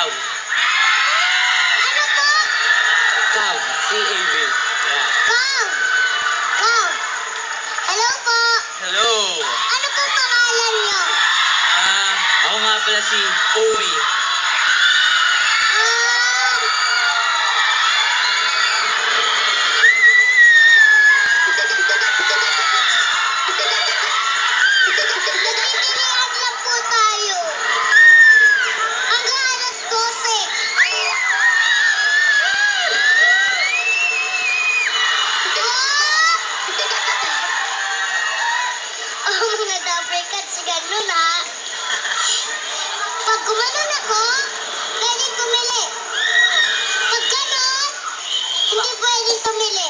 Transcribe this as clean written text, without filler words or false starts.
Cow. Ano po? Cow. C-A-V. Yeah. Cow. Cow. Hello po. Hello. Ano po pangalan niyo? Ako nga pala si Owie. Um, Nagpipilihan lang po tayo. Hanggang alas 12. Oh, mga double cuts, ganun ha. Pag gumanon ako, pwedeng tumili. Pag ganon, hindi pwedeng tumili.